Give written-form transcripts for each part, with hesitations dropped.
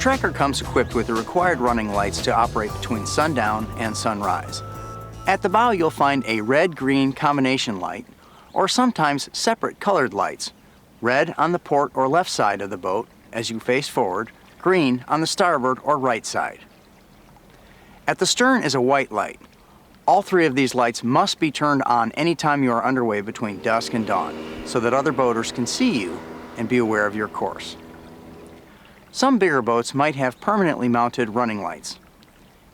tracker comes equipped with the required running lights to operate between sundown and sunrise. At the bow, you'll find a red-green combination light, or sometimes separate colored lights. Red on the port or left side of the boat as you face forward, green on the starboard or right side. At the stern is a white light. All three of these lights must be turned on anytime you are underway between dusk and dawn, so that other boaters can see you and be aware of your course. Some bigger boats might have permanently mounted running lights.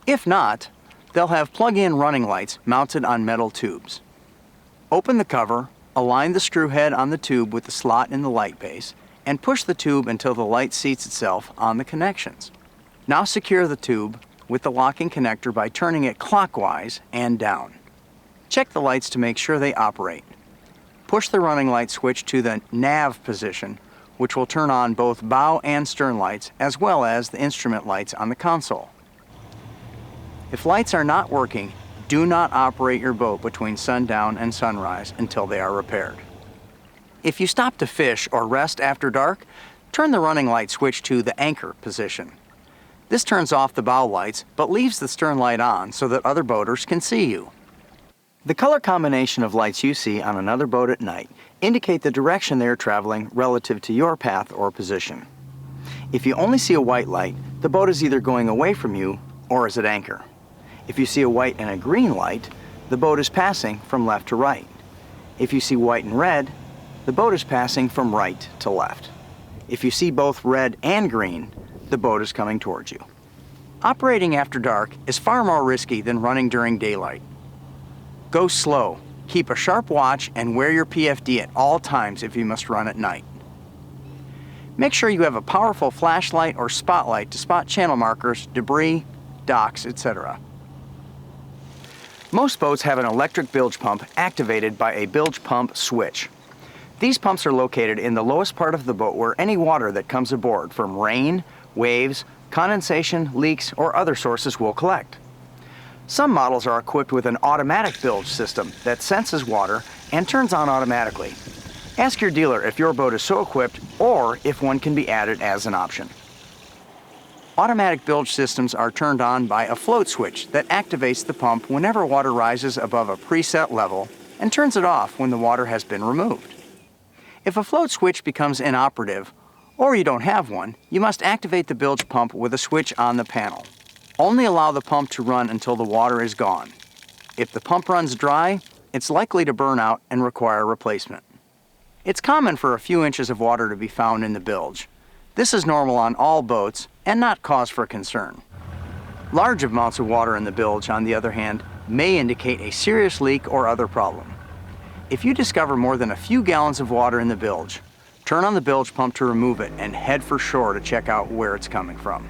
If not, they'll have plug-in running lights mounted on metal tubes. Open the cover, align the screw head on the tube with the slot in the light base, and push the tube until the light seats itself on the connections. Now secure the tube with the locking connector by turning it clockwise and down. Check the lights to make sure they operate. Push the running light switch to the nav position, which will turn on both bow and stern lights, as well as the instrument lights on the console. If lights are not working, do not operate your boat between sundown and sunrise until they are repaired. If you stop to fish or rest after dark, turn the running light switch to the anchor position. This turns off the bow lights, but leaves the stern light on so that other boaters can see you. The color combination of lights you see on another boat at night indicate the direction they are traveling relative to your path or position. If you only see a white light, the boat is either going away from you or is at anchor. If you see a white and a green light, the boat is passing from left to right. If you see white and red, the boat is passing from right to left. If you see both red and green, the boat is coming towards you. Operating after dark is far more risky than running during daylight. Go slow, keep a sharp watch, and wear your PFD at all times if you must run at night. Make sure you have a powerful flashlight or spotlight to spot channel markers, debris, docks, etc. Most boats have an electric bilge pump activated by a bilge pump switch. These pumps are located in the lowest part of the boat where any water that comes aboard from rain, waves, condensation, leaks, or other sources will collect. Some models are equipped with an automatic bilge system that senses water and turns on automatically. Ask your dealer if your boat is so equipped or if one can be added as an option. Automatic bilge systems are turned on by a float switch that activates the pump whenever water rises above a preset level and turns it off when the water has been removed. If a float switch becomes inoperative, or you don't have one, you must activate the bilge pump with a switch on the panel. Only allow the pump to run until the water is gone. If the pump runs dry, it's likely to burn out and require replacement. It's common for a few inches of water to be found in the bilge. This is normal on all boats and not cause for concern. Large amounts of water in the bilge, on the other hand, may indicate a serious leak or other problem. If you discover more than a few gallons of water in the bilge, turn on the bilge pump to remove it and head for shore to check out where it's coming from.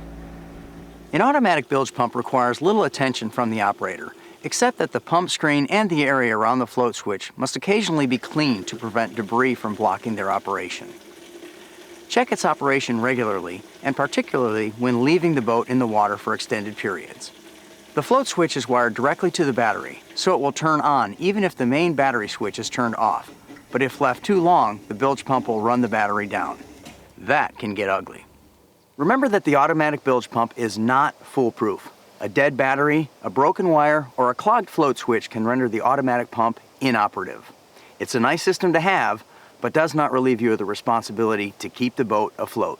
An automatic bilge pump requires little attention from the operator, except that the pump screen and the area around the float switch must occasionally be cleaned to prevent debris from blocking their operation. Check its operation regularly, and particularly when leaving the boat in the water for extended periods. The float switch is wired directly to the battery, so it will turn on even if the main battery switch is turned off. But if left too long, the bilge pump will run the battery down. That can get ugly. Remember that the automatic bilge pump is not foolproof. A dead battery, a broken wire, or a clogged float switch can render the automatic pump inoperative. It's a nice system to have, but does not relieve you of the responsibility to keep the boat afloat.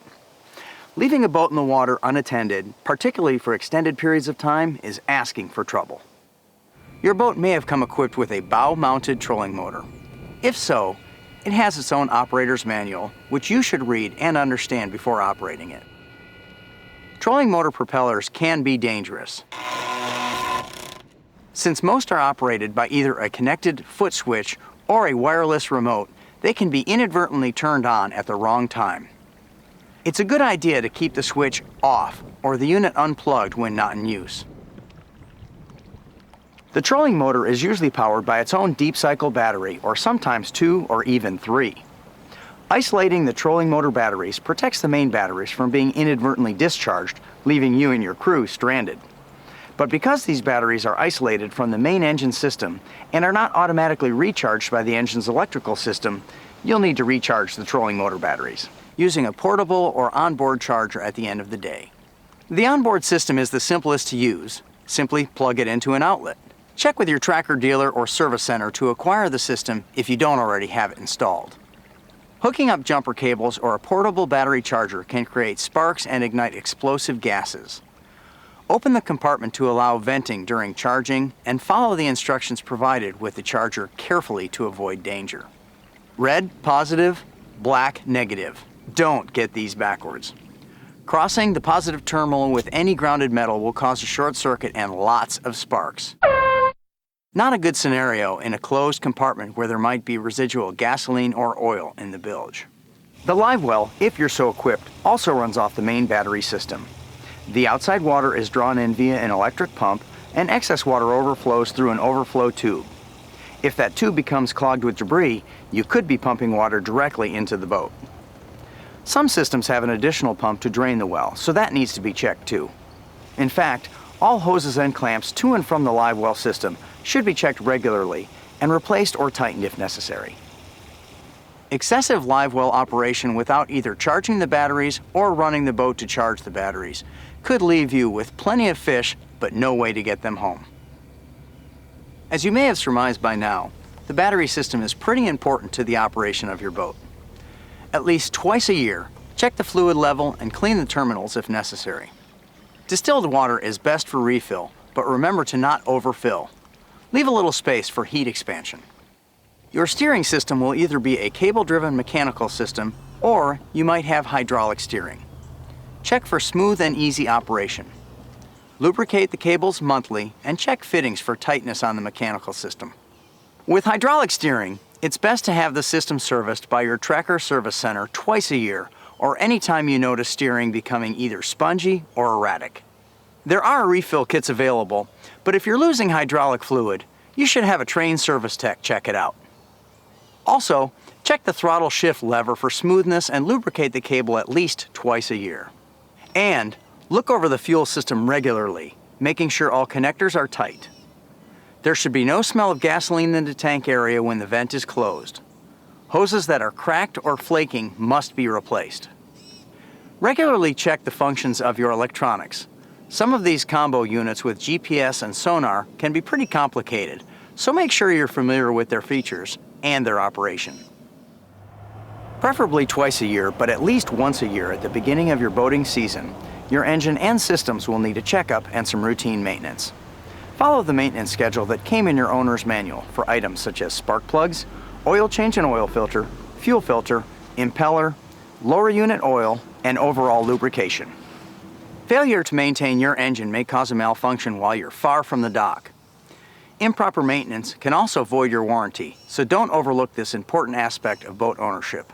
Leaving a boat in the water unattended, particularly for extended periods of time, is asking for trouble. Your boat may have come equipped with a bow-mounted trolling motor. If so, it has its own operator's manual, which you should read and understand before operating it. Trolling motor propellers can be dangerous. Since most are operated by either a connected foot switch or a wireless remote, they can be inadvertently turned on at the wrong time. It's a good idea to keep the switch off or the unit unplugged when not in use. The trolling motor is usually powered by its own deep cycle battery, or sometimes 2 or even 3. Isolating the trolling motor batteries protects the main batteries from being inadvertently discharged, leaving you and your crew stranded. But because these batteries are isolated from the main engine system and are not automatically recharged by the engine's electrical system, you'll need to recharge the trolling motor batteries using a portable or onboard charger at the end of the day. The onboard system is the simplest to use. Simply plug it into an outlet. Check with your tracker dealer or service center to acquire the system if you don't already have it installed. Hooking up jumper cables or a portable battery charger can create sparks and ignite explosive gases. Open the compartment to allow venting during charging and follow the instructions provided with the charger carefully to avoid danger. Red, positive, black, negative. Don't get these backwards. Crossing the positive terminal with any grounded metal will cause a short circuit and lots of sparks. Not a good scenario in a closed compartment where there might be residual gasoline or oil in the bilge. The live well, if you're so equipped, also runs off the main battery system. The outside water is drawn in via an electric pump, and excess water overflows through an overflow tube. If that tube becomes clogged with debris, you could be pumping water directly into the boat. Some systems have an additional pump to drain the well, so that needs to be checked too. In fact, all hoses and clamps to and from the live well system should be checked regularly and replaced or tightened if necessary. Excessive live well operation without either charging the batteries or running the boat to charge the batteries could leave you with plenty of fish but no way to get them home. As you may have surmised by now, the battery system is pretty important to the operation of your boat. At least twice a year, check the fluid level and clean the terminals if necessary. Distilled water is best for refill, but remember to not overfill. Leave a little space for heat expansion. Your steering system will either be a cable-driven mechanical system or you might have hydraulic steering. Check for smooth and easy operation. Lubricate the cables monthly and check fittings for tightness on the mechanical system. With hydraulic steering, it's best to have the system serviced by your tracker service center twice a year or anytime you notice steering becoming either spongy or erratic. There are refill kits available, but if you're losing hydraulic fluid, you should have a trained service tech check it out. Also, check the throttle shift lever for smoothness and lubricate the cable at least twice a year. And look over the fuel system regularly, making sure all connectors are tight. There should be no smell of gasoline in the tank area when the vent is closed. Hoses that are cracked or flaking must be replaced. Regularly check the functions of your electronics. Some of these combo units with GPS and sonar can be pretty complicated, so make sure you're familiar with their features and their operation. Preferably twice a year, but at least once a year at the beginning of your boating season, your engine and systems will need a checkup and some routine maintenance. Follow the maintenance schedule that came in your owner's manual for items such as spark plugs, oil change and oil filter, fuel filter, impeller, lower unit oil, and overall lubrication. Failure to maintain your engine may cause a malfunction while you're far from the dock. Improper maintenance can also void your warranty, so don't overlook this important aspect of boat ownership.